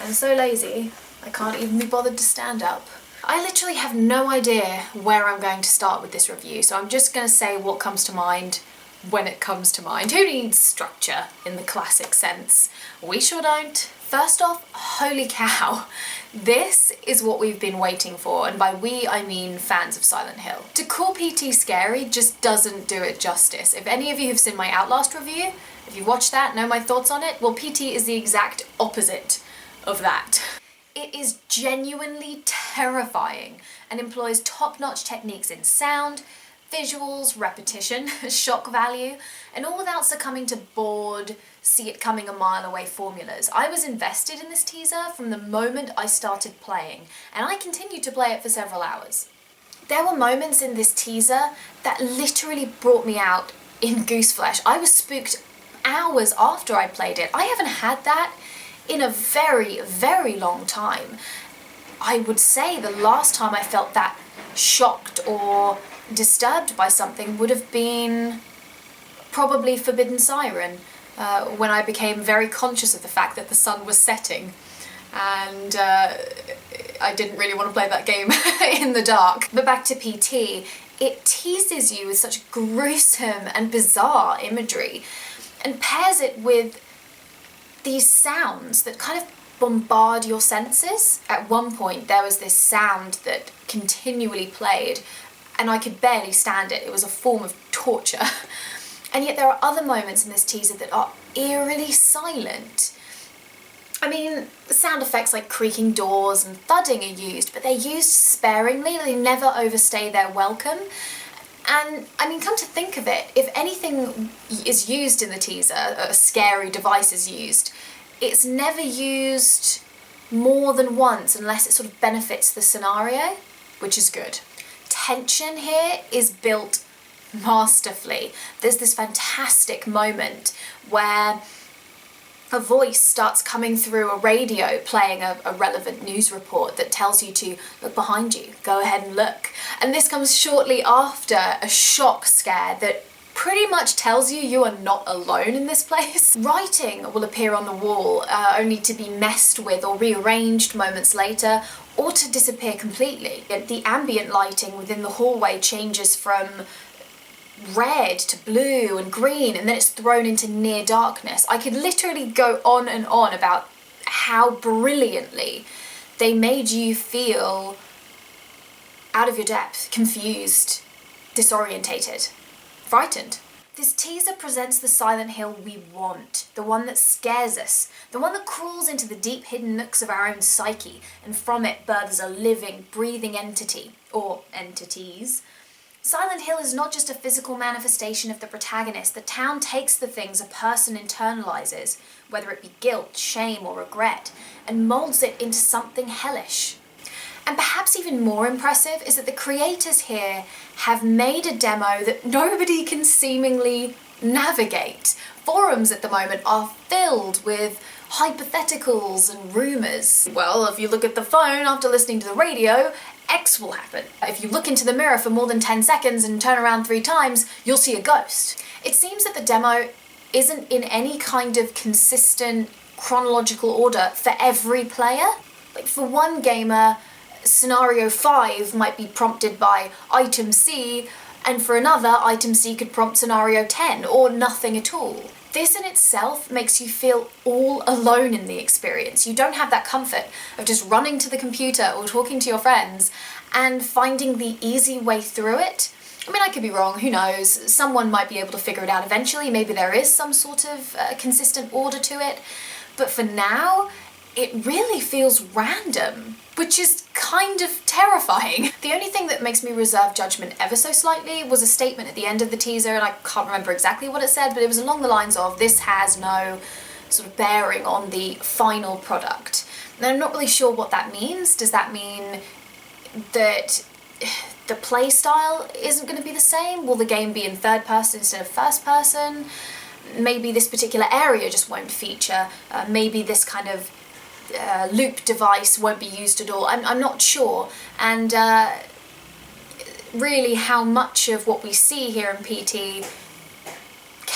I'm so lazy, I can't even be bothered to stand up. I literally have no idea where I'm going to start with this review, so I'm just going to say what comes to mind when it comes to mind. Who needs structure in the classic sense? We sure don't. First off, holy cow, this is what we've been waiting for, and by we I mean fans of Silent Hill. To call PT scary just doesn't do it justice. If any of you have seen my Outlast review, if you watched that, know my thoughts on it, well, PT is the exact opposite of that. It is genuinely terrifying and employs top-notch techniques in sound, visuals, repetition, shock value, and all without succumbing to bored, see-it-coming-a-mile-away formulas. I was invested in this teaser from the moment I started playing, and I continued to play it for several hours. There were moments in this teaser that literally brought me out in gooseflesh. I was spooked hours after I played it. I haven't had that in a very, very long time. I would say the last time I felt that shocked or disturbed by something would have been probably Forbidden Siren, when I became very conscious of the fact that the sun was setting, and I didn't really want to play that game in the dark. But back to PT, it teases you with such gruesome and bizarre imagery and pairs it with these sounds that kind of bombard your senses. At one point there was this sound that continually played and I could barely stand it. It was a form of torture. And yet there are other moments in this teaser that are eerily silent. I mean, the sound effects like creaking doors and thudding are used, but they're used sparingly. They never overstay their welcome. And I mean, come to think of it, if anything is used in the teaser, a scary device is used, it's never used more than once unless it sort of benefits the scenario, which is good. Tension here is built masterfully. There's this fantastic moment where a voice starts coming through a radio playing a relevant news report that tells you to look behind you, go ahead and look. And this comes shortly after a shock scare that pretty much tells you you are not alone in this place. Writing will appear on the wall, only to be messed with or rearranged moments later, or to disappear completely. The ambient lighting within the hallway changes from red to blue and green, and then it's thrown into near darkness. I could literally go on and on about how brilliantly they made you feel out of your depth, confused, disorientated, frightened. This teaser presents the Silent Hill we want, the one that scares us, the one that crawls into the deep hidden nooks of our own psyche, and from it births a living, breathing entity, or entities. Silent Hill is not just a physical manifestation of the protagonist. The town takes the things a person internalizes, whether it be guilt, shame, or regret, and molds it into something hellish. And perhaps even more impressive is that the creators here have made a demo that nobody can seemingly navigate. Forums at the moment are filled with hypotheticals and rumours. Well, if you look at the phone after listening to the radio, X will happen. If you look into the mirror for more than 10 seconds and turn around 3 times, you'll see a ghost. It seems that the demo isn't in any kind of consistent chronological order for every player. Like for one gamer, scenario 5 might be prompted by item C, and for another, item C could prompt scenario 10, or nothing at all. This in itself makes you feel all alone in the experience. You don't have that comfort of just running to the computer or talking to your friends and finding the easy way through it. I mean, I could be wrong, who knows? Someone might be able to figure it out eventually. Maybe there is some sort of consistent order to it. But for now, it really feels random, which is kind of terrifying. The only thing that makes me reserve judgment ever so slightly was a statement at the end of the teaser, and I can't remember exactly what it said, but it was along the lines of, this has no sort of bearing on the final product. And I'm not really sure what that means. Does that mean that the play style isn't going to be the same? Will the game be in third person instead of first person? Maybe this particular area just won't feature. Maybe this kind of loop device won't be used at all. I'm not sure. And really how much of what we see here in PT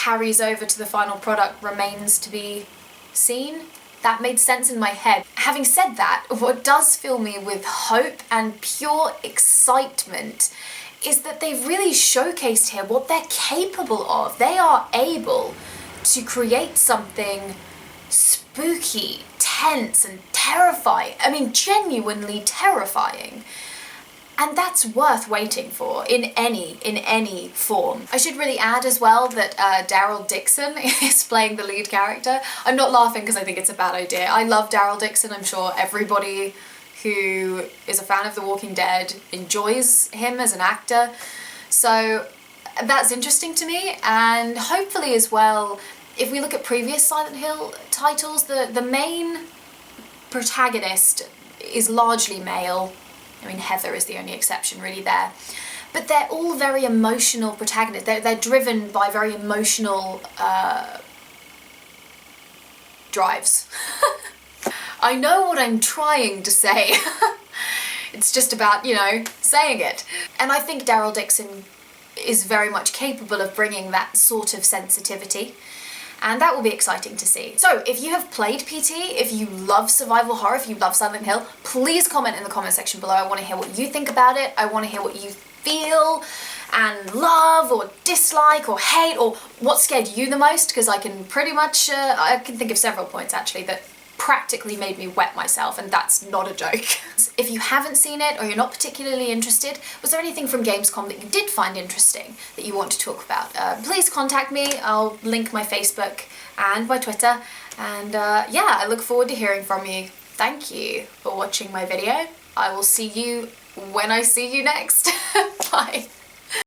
carries over to the final product remains to be seen. That made sense in my head. Having said that, what does fill me with hope and pure excitement is that they've really showcased here what they're capable of. They are able to create something spooky, tense, and terrifying. I mean, genuinely terrifying. And that's worth waiting for in any form. I should really add as well that Daryl Dixon is playing the lead character. I'm not laughing because I think it's a bad idea. I love Daryl Dixon. I'm sure everybody who is a fan of The Walking Dead enjoys him as an actor. So that's interesting to me, and hopefully as well, if we look at previous Silent Hill titles, the main protagonist is largely male. I mean, Heather is the only exception really there. But they're all very emotional protagonists. They're driven by very emotional drives. I know what I'm trying to say. It's just about, you know, saying it. And I think Daryl Dixon is very much capable of bringing that sort of sensitivity. And that will be exciting to see. So if you have played PT, if you love survival horror, if you love Silent Hill, please comment in the comment section below. I want to hear what you think about it. I want to hear what you feel and love or dislike or hate, or what scared you the most, because I can pretty much, I can think of several points actually that practically made me wet myself, and that's not a joke. If you haven't seen it or you're not particularly interested, was there anything from Gamescom that you did find interesting that you want to talk about? Please contact me. I'll link my Facebook and my Twitter, and yeah, I look forward to hearing from you. Thank you for watching my video. I will see you when I see you next. Bye.